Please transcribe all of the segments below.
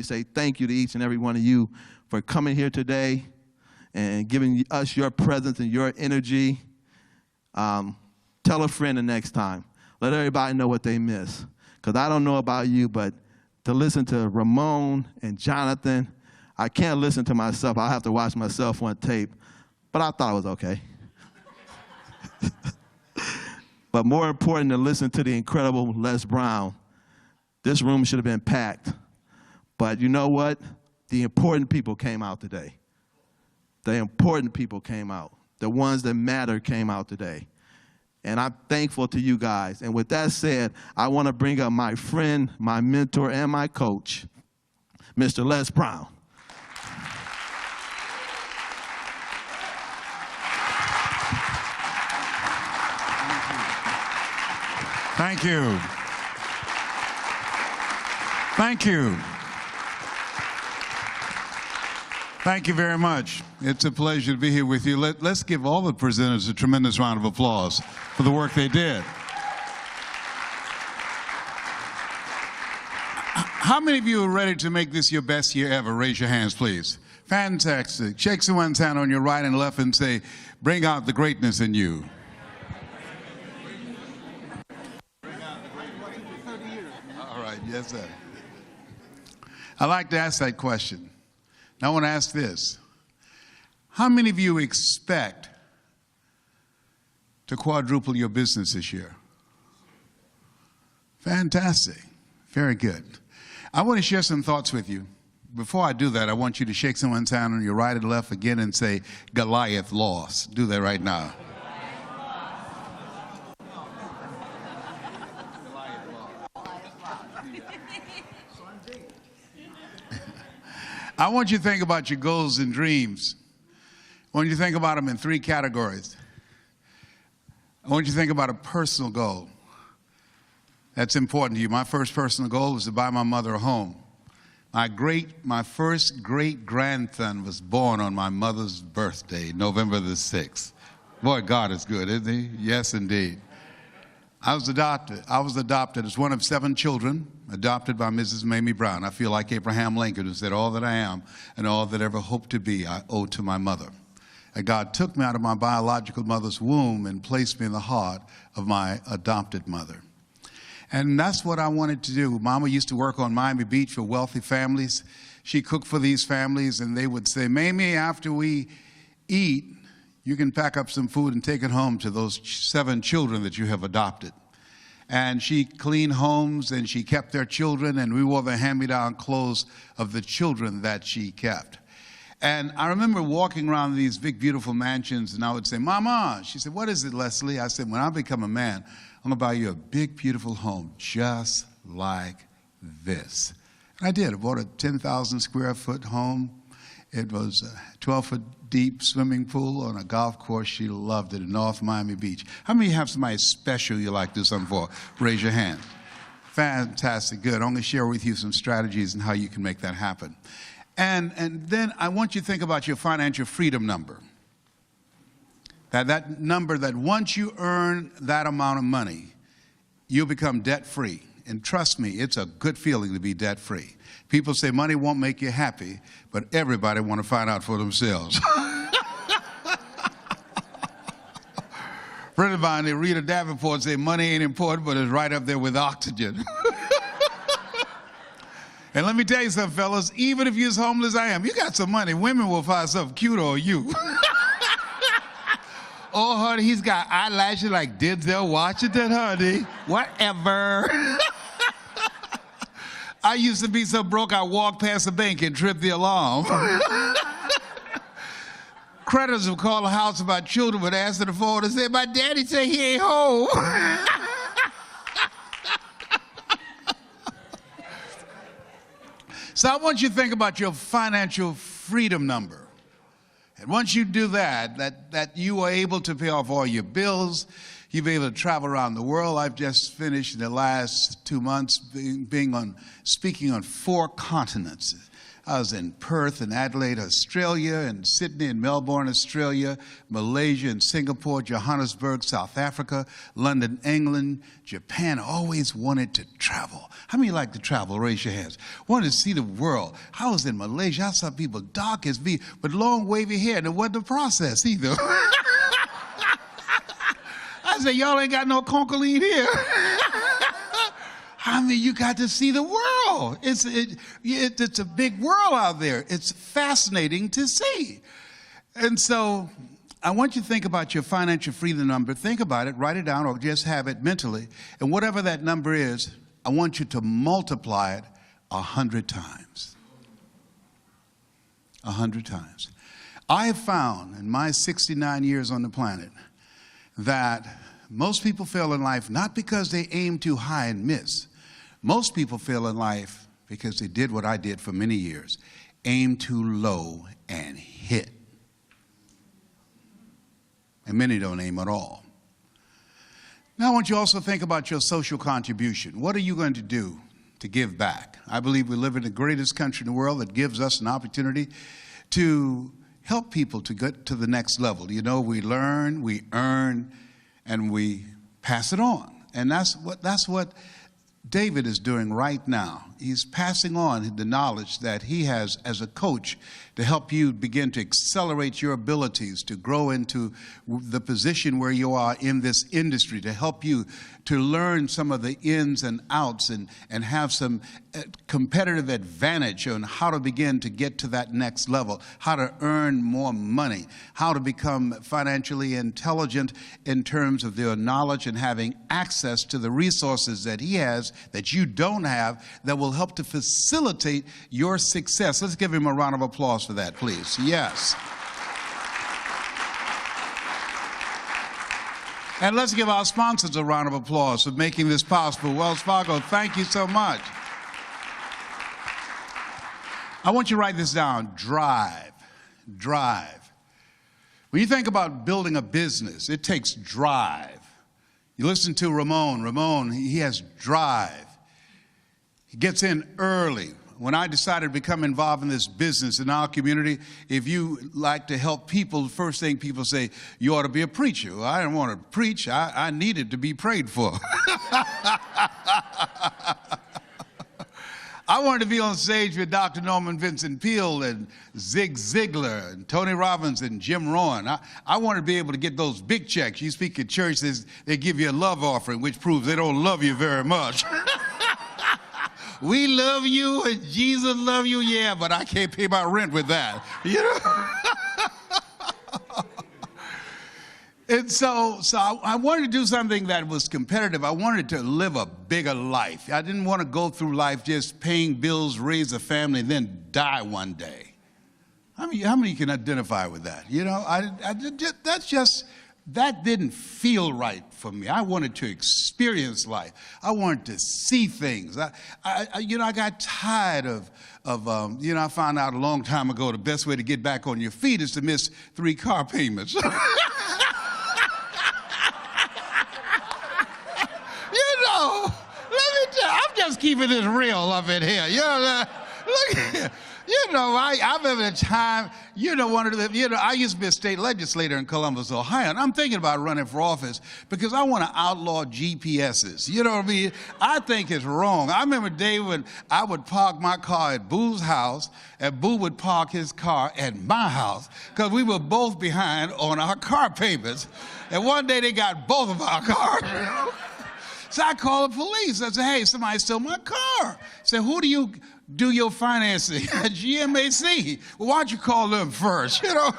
say thank you to each and every one of you for coming here today and giving us your presence and your energy. Tell a friend the next time. Let everybody know what they miss. Because I don't know about you, but to listen to Ramon and Jonathan, I can't listen to myself. I have to watch myself on tape. But I thought it was okay. But more important than listen to the incredible Les Brown, this room should have been packed. But you know what? The important people came out today. The important people came out. The ones that matter came out today. And I'm thankful to you guys. And with that said, I want to bring up my friend, my mentor, and my coach, Mr. Les Brown. Thank you. Thank you. Thank you very much. It's a pleasure to be here with you. Let's give all the presenters a tremendous round of applause for the work they did. How many of you are ready to make this your best year ever? Raise your hands, please. Fantastic. Shake someone's hand on your right and left and say, bring out the greatness in you. All right, yes, sir. I'd like to ask that question. Now I want to ask this. How many of you expect to quadruple your business this year? Fantastic. Very good. I want to share some thoughts with you. Before I do that, I want you to shake someone's hand on your right and left again and say, Goliath lost. Do that right now. I want you to think about your goals and dreams. I want you to think about them in 3 categories. I want you to think about a personal goal. That's important to you. My first personal goal was to buy my mother a home. My first great-grandson was born on my mother's birthday, November the 6th. Boy, God is good, isn't he? Yes, indeed. I was adopted as one of 7 children, adopted by Mrs. Mamie Brown. I feel like Abraham Lincoln, who said, all that I am and all that ever hope to be, I owe to my mother. And God took me out of my biological mother's womb and placed me in the heart of my adopted mother. And that's what I wanted to do. Mama used to work on Miami Beach for wealthy families. She cooked for these families, and they would say, Mamie, after we eat, you can pack up some food and take it home to those 7 children that you have adopted. And she cleaned homes and she kept their children, and we wore the hand-me-down clothes of the children that she kept. And I remember walking around these big, beautiful mansions, and I would say, Mama. She said, what is it, Leslie? I said, when I become a man, I'm going to buy you a big, beautiful home just like this. And I did. I bought a 10,000 square foot home. It was a 12-foot deep swimming pool on a golf course. She loved it in North Miami Beach. How many have somebody special you like to do something for? Raise your hand. Fantastic. Good. I'm going to share with you some strategies and how you can make that happen. And then I want you to think about your financial freedom number. That number that once you earn that amount of money, you'll become debt-free. And trust me, it's a good feeling to be debt-free. People say money won't make you happy, but everybody want to find out for themselves. Friend of mine, Rita Davenport, say money ain't important, but it's right up there with oxygen. And let me tell you something, fellas, even if you're as homeless as I am, you got some money, women will find something cute on you. Oh, honey, he's got eyelashes like Denzel Washington, honey. Whatever. I used to be so broke, I walked past the bank and tripped the alarm. Creditors would call the house about children, would answer the phone and say, my daddy said he ain't home. So I want you to think about your financial freedom number. And once you do that you are able to pay off all your bills, you'll be able to travel around the world. I've just finished in the last 2 months speaking on 4 continents. I was in Perth and Adelaide, Australia, and Sydney and Melbourne, Australia, Malaysia and Singapore, Johannesburg, South Africa, London, England, Japan. I always wanted to travel. How many like to travel? Raise your hands. Wanted to see the world. I was in Malaysia. I saw people dark as me, but long wavy hair, and it wasn't a process either. I said, y'all ain't got no concholine here. I mean, you got to see the world. It's a big world out there. It's fascinating to see. And so I want you to think about your financial freedom number. Think about it, write it down, or just have it mentally. And whatever that number is, I want you to multiply it 100 times. 100 times. I have found in my 69 years on the planet that most people fail in life not because they aim too high and miss. Most people fail in life because they did what I did for many years, aim too low and hit. And many don't aim at all. Now I want you to also think about your social contribution. What are you going to do to give back? I believe we live in the greatest country in the world that gives us an opportunity to help people to get to the next level. You know, we learn, we earn, and we pass it on. And that's what David is doing right now. He's passing on the knowledge that he has as a coach to help you begin to accelerate your abilities to grow into the position where you are in this industry, to help you to learn some of the ins and outs and have some competitive advantage on how to begin to get to that next level, how to earn more money, how to become financially intelligent in terms of their knowledge and having access to the resources that he has that you don't have that will help to facilitate your success. Let's give him a round of applause for that, please. Yes. And let's give our sponsors a round of applause for making this possible. Wells Fargo, thank you so much. I want you to write this down. Drive. Drive. When you think about building a business, it takes drive. You listen to Ramon. Ramon, he has drive. He gets in early. When I decided to become involved in this business in our community, if you like to help people, the first thing people say, you ought to be a preacher. Well, I didn't want to preach. I needed to be prayed for. I wanted to be on stage with Dr. Norman Vincent Peale and Zig Ziglar and Tony Robbins and Jim Rohn. I wanted to be able to get those big checks. You speak at churches, they give you a love offering, which proves they don't love you very much. We love you and Jesus love you, yeah, but I can't pay my rent with that, you know? And so I wanted to do something that was competitive. I wanted to live a bigger life. I didn't want to go through life just paying bills, raise a family, and then die one day. How many can identify with that? You know, that didn't feel right for me. I wanted to experience life. I wanted to see things. I got tired of I found out a long time ago the best way to get back on your feet is to miss 3 car payments. I'm just keeping this real up in here. You know, look here. You know, I remember the time, I used to be a state legislator in Columbus, Ohio, and I'm thinking about running for office because I want to outlaw GPSs. You know what I mean? I think it's wrong. I remember Dave when I would park my car at Boo's house, and Boo would park his car at my house because we were both behind on our car payments. And one day they got both of our cars. So I called the police. I said, hey, somebody stole my car. I said, who do you do your financing? GMAC. Well, why don't you call them first? You know?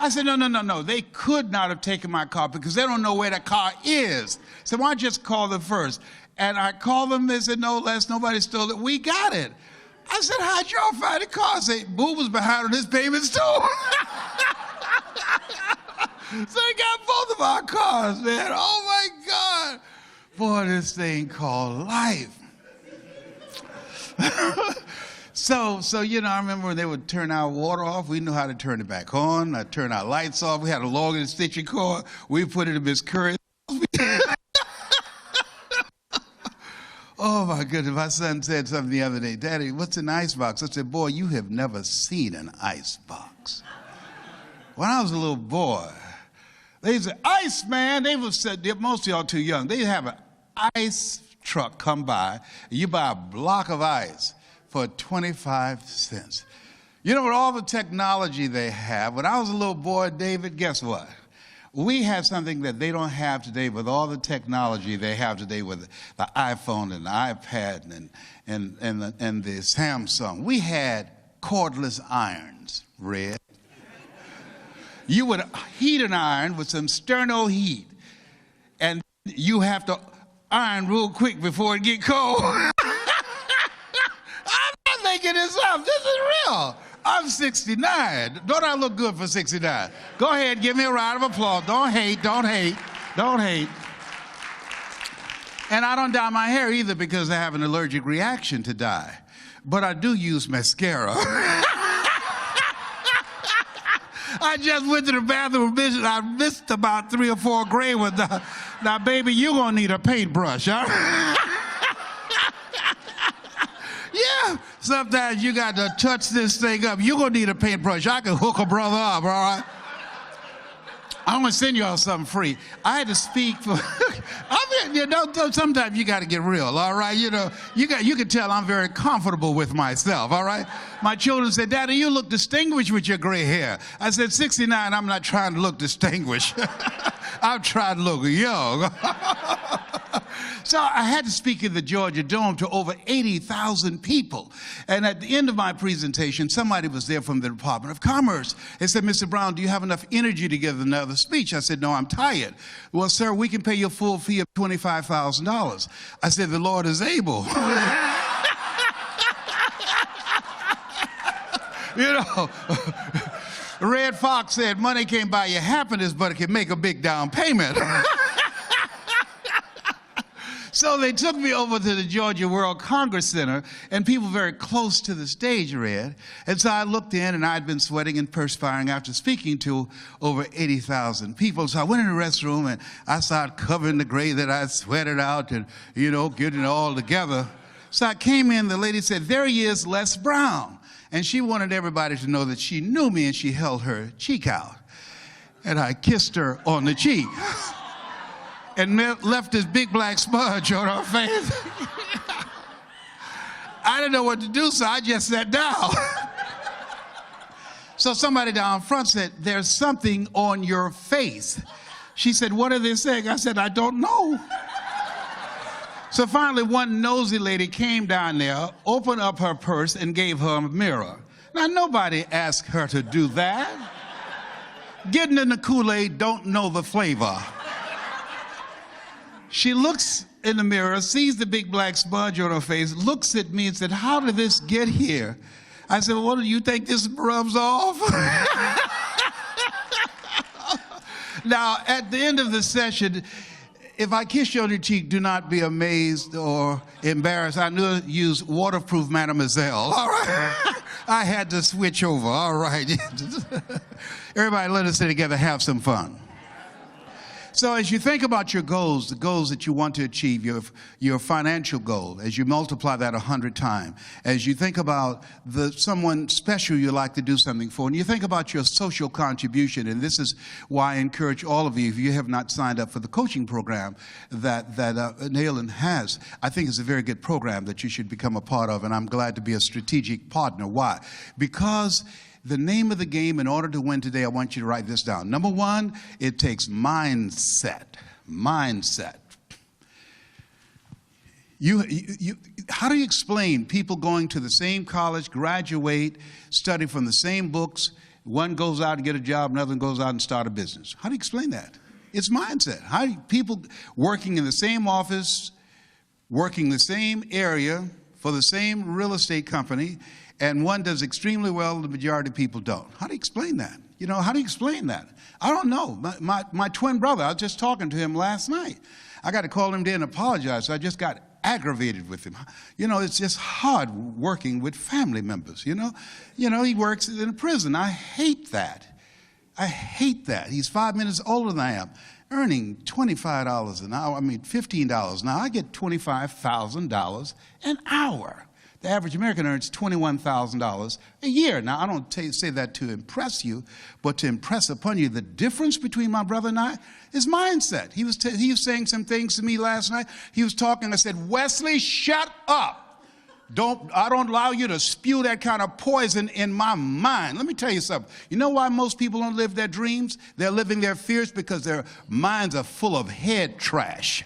I said, no. They could not have taken my car because they don't know where that car is. So why don't you just call them first? And I called them. They said, no, Les, nobody stole it. We got it. I said, how'd y'all find the car? I said, Boo was behind on his payments too. So they got both of our cars, man. Oh, my God. Boy, this thing called life. So I remember when they would turn our water off, we knew how to turn it back on. I'd turn our lights off. We had a long extension cord. We put it in Miss Curry's. Oh, Oh my goodness, my son said something the other day. Daddy, what's an ice box? I said, boy, you have never seen an ice box. When I was a little boy, they said, ice, man. They would say, most of y'all too young. They'd have an ice truck come by, and you buy a block of ice for 25 cents. You know, with all the technology they have, when I was a little boy, David, guess what? We have something that they don't have today with all the technology they have today with the iPhone and the iPad and the Samsung. We had cordless irons, Red. You would heat an iron with some sterno heat, and you have to iron real quick before it get cold. I'm not making this up. This is real. I'm 69. Don't I look good for 69? Go ahead, give me a round of applause. Don't hate, don't hate, don't hate. And I don't dye my hair either because I have an allergic reaction to dye. But I do use mascara. I just went to the bathroom, I missed about 3 or 4 gray ones. Now, baby, you're going to need a paintbrush, huh? Yeah, sometimes you got to touch this thing up. You're going to need a paintbrush. I can hook a brother up, all right? I'm going to send y'all something free. I had to speak for, I mean, you know, sometimes you got to get real, all right? You know, you can tell I'm very comfortable with myself, all right? My children said, Daddy, you look distinguished with your gray hair. I said, 69, I'm not trying to look distinguished. I'm trying to look young. So I had to speak in the Georgia Dome to over 80,000 people. And at the end of my presentation, somebody was there from the Department of Commerce. They said, Mr. Brown, do you have enough energy to give another speech? I said, no, I'm tired. Well, sir, we can pay you a full fee of $25,000. I said, the Lord is able. You know, Red Fox said, money can't buy you happiness, but it can make a big down payment. So they took me over to the Georgia World Congress Center, and people very close to the stage, Red. And so I looked in, and I'd been sweating and perspiring after speaking to over 80,000 people. So I went in the restroom, and I started covering the gray that I sweated out and, you know, getting it all together. So I came in, the lady said, there he is, Les Brown. And she wanted everybody to know that she knew me, and she held her cheek out. And I kissed her on the cheek. And left this big black smudge on her face. I didn't know what to do, so I just sat down. So somebody down front said, there's something on your face. She said, what are they saying? I said, I don't know. So finally, one nosy lady came down there, opened up her purse, and gave her a mirror. Now, nobody asked her to do that. Getting in the Kool-Aid don't know the flavor. She looks in the mirror, sees the big black smudge on her face, looks at me and said, how did this get here? I said, well, do you think this rubs off? Now, at the end of the session, if I kiss you on your cheek, do not be amazed or embarrassed. I knew to use waterproof Mademoiselle. All right. I had to switch over. All right. Everybody, let us sit together, have some fun. So as you think about your goals, the goals that you want to achieve, your financial goal, as you multiply that 100 times, as you think about someone special you like to do something for, and you think about your social contribution, and this is why I encourage all of you, if you have not signed up for the coaching program that Nayland has, I think it's a very good program that you should become a part of, and I'm glad to be a strategic partner. Why? Because the name of the game, in order to win today, I want you to write this down. Number one, it takes mindset. Mindset. How do you explain people going to the same college, graduate, study from the same books? One goes out and get a job, another one goes out and start a business. How do you explain that? It's mindset. How do people working in the same office, working the same area for the same real estate company, and one does extremely well, the majority of people don't. How do you explain that? You know, how do you explain that? I don't know. My twin brother, I was just talking to him last night. I got to call him there and apologize. So I just got aggravated with him. You know, it's just hard working with family members, you know. You know, he works in a prison. I hate that. I hate that. He's 5 minutes older than I am. earning $25 an hour, $15 an hour. I get $25,000 an hour. The average American earns $21,000 a year. Now, I don't say that to impress you, but to impress upon you the difference between my brother and I is mindset. He was saying some things to me last night. He was talking. I said, Wesley, shut up. I don't allow you to spew that kind of poison in my mind. Let me tell you something. You know why most people don't live their dreams? They're living their fears because their minds are full of head trash.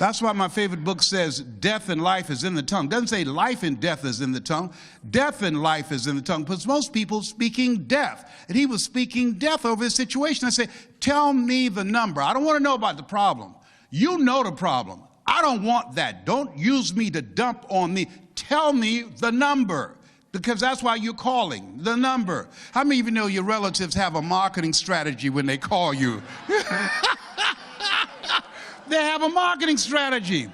That's why my favorite book says death and life is in the tongue. It doesn't say life and death is in the tongue. Death and life is in the tongue. Because most people speaking death. And he was speaking death over his situation. I said, tell me the number. I don't want to know about the problem. You know the problem. I don't want that. Don't use me to dump on me. Tell me the number. Because that's why you're calling, the number. How many of you know your relatives have a marketing strategy when they call you? They have a marketing strategy.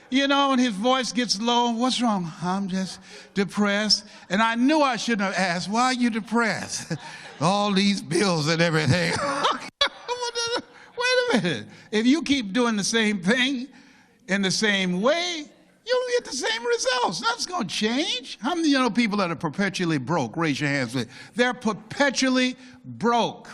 You know, and his voice gets low. What's wrong? I'm just depressed. And I knew I shouldn't have asked, why are you depressed? All these bills and everything. Wait a minute. If you keep doing the same thing in the same way, you'll get the same results. Nothing's going to change. How many of you know people that are perpetually broke? Raise your hands. They're perpetually broke.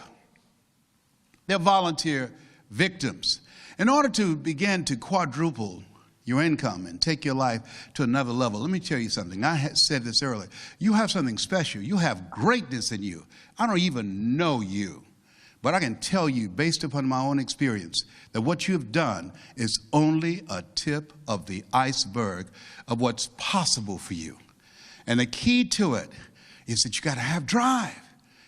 They're volunteer victims. In order to begin to quadruple your income and take your life to another level, let me tell you something. I said this earlier. You have something special. You have greatness in you. I don't even know you, but I can tell you, based upon my own experience, that what you've done is only a tip of the iceberg of what's possible for you. And the key to it is that you got to have drive.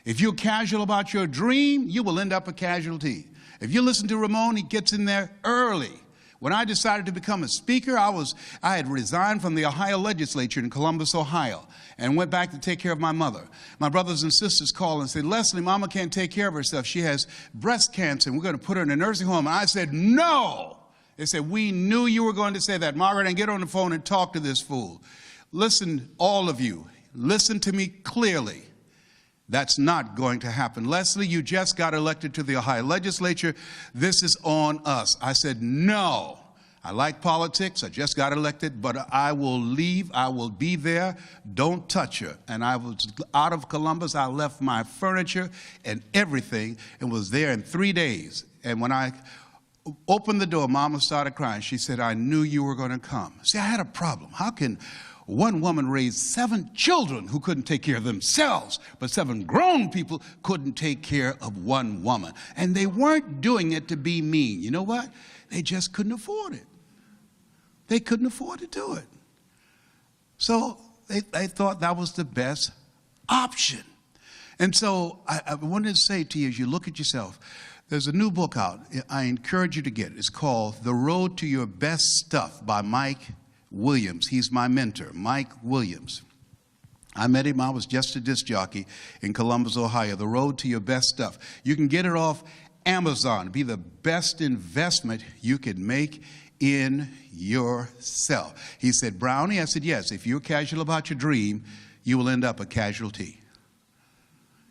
If you're casual about your dream, you will end up a casualty. If you listen to Ramon, he gets in there early. When I decided to become a speaker, I had resigned from the Ohio legislature in Columbus, Ohio, and went back to take care of my mother. My brothers and sisters called and said, Leslie, Mama can't take care of herself. She has breast cancer, and we're going to put her in a nursing home. And I said, no. They said, we knew you were going to say that. Margaret, and get on the phone and talk to this fool. Listen, all of you, listen to me clearly. That's not going to happen. Leslie, you just got elected to the Ohio legislature. This is on us. I said, no. I like politics. I just got elected, but I will leave. I will be there. Don't touch her. And I was out of Columbus. I left my furniture and everything and was there in 3 days. And when I opened the door, Mama started crying. She said, I knew you were going to come. See, I had a problem. How can one woman raised 7 children who couldn't take care of themselves, but 7 grown people couldn't take care of one woman? And they weren't doing it to be mean. You know what? They just couldn't afford it. They couldn't afford to do it. So they thought that was the best option. And so I wanted to say to you, as you look at yourself, there's a new book out. I encourage you to get it. It's called The Road to Your Best Stuff by Mike Williams. He's my mentor, Mike Williams. I met him. I was just a disc jockey in Columbus, Ohio. The Road to Your Best Stuff. You can get it off Amazon. Be the best investment you can make in yourself. He said, Brownie? I said, yes. If you're casual about your dream, you will end up a casualty.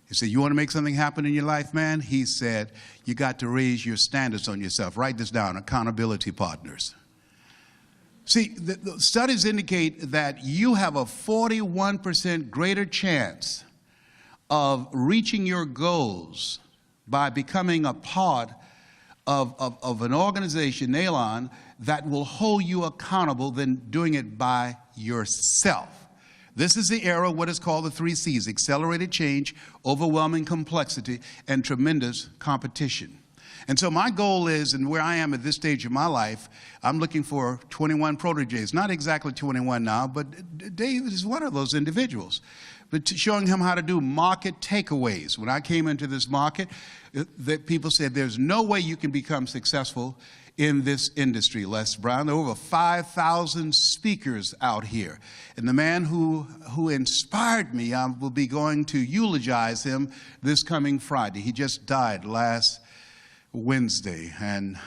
He said, you want to make something happen in your life, man? He said, you got to raise your standards on yourself. Write this down, accountability partners. See, the studies indicate that you have a 41% greater chance of reaching your goals by becoming a part of an organization, NAELON, that will hold you accountable than doing it by yourself. This is the era of what is called the 3 C's: accelerated change, overwhelming complexity, and tremendous competition. And so my goal is, and where I am at this stage of my life, I'm looking for 21 proteges. Not exactly 21 now, but David is one of those individuals. But showing him how to do market takeaways. When I came into this market, people said, there's no way you can become successful in this industry, Les Brown. There are over 5,000 speakers out here. And the man who inspired me, I will be going to eulogize him this coming Friday. He just died last Wednesday, and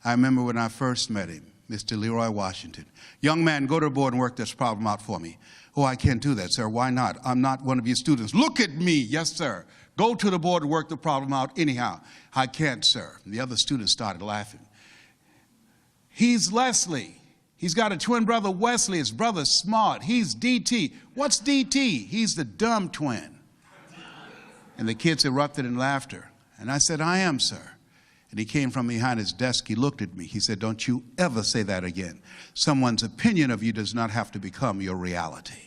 I remember when I first met him, Mr. Leroy Washington. Young man, go to the board and work this problem out for me. Oh, I can't do that, sir. Why not? I'm not one of your students. Look at me. Yes, sir. Go to the board and work the problem out anyhow. I can't, sir. And the other students started laughing. He's Leslie. He's got a twin brother, Wesley. His brother's smart. He's DT. What's DT? He's the dumb twin. And the kids erupted in laughter. And I said, I am, sir. And he came from behind his desk. He looked at me. He said, don't you ever say that again. Someone's opinion of you does not have to become your reality.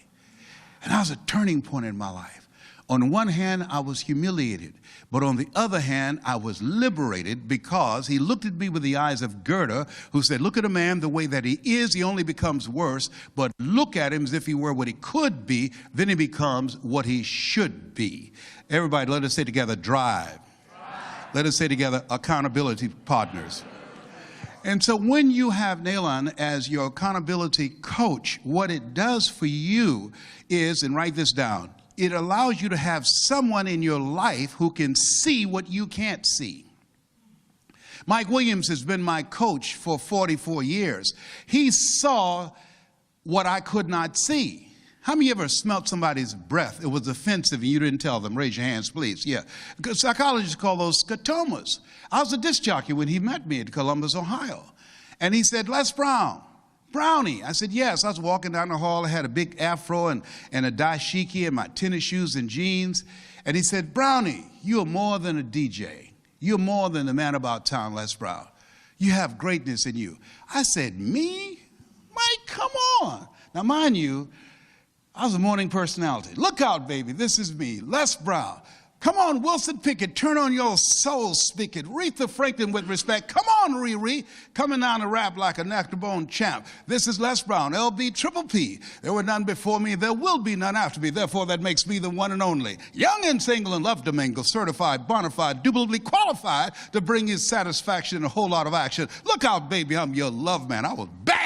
And that was a turning point in my life. On one hand, I was humiliated. But on the other hand, I was liberated because he looked at me with the eyes of Goethe, who said, look at a man the way that he is, he only becomes worse. But look at him as if he were what he could be, then he becomes what he should be. Everybody, let us say together, drive. Let us say together, accountability partners. And so when you have Nayland as your accountability coach, what it does for you is, and write this down, it allows you to have someone in your life who can see what you can't see. Mike Williams has been my coach for 44 years. He saw what I could not see. How many of you ever smelt somebody's breath? It was offensive and you didn't tell them. Raise your hands, please. Yeah. Psychologists call those scotomas. I was a disc jockey when he met me at Columbus, Ohio. And he said, Les Brown, Brownie. I said, yes. I was walking down the hall. I had a big afro and a dashiki and my tennis shoes and jeans. And he said, Brownie, you are more than a DJ. You're more than the man about town, Les Brown. You have greatness in you. I said, me? Mike, come on. Now, mind you, I was a morning personality. Look out, baby. This is me, Les Brown. Come on, Wilson Pickett. Turn on your soul spigot. Aretha Franklin with respect. Come on, Riri. Coming down to rap like a neck-to-bone champ. This is Les Brown, LB Triple P. There were none before me. There will be none after me. Therefore, that makes me the one and only. Young and single and love to mingle. Certified, bona fide, dubitably qualified to bring you satisfaction and a whole lot of action. Look out, baby. I'm your love man. I was back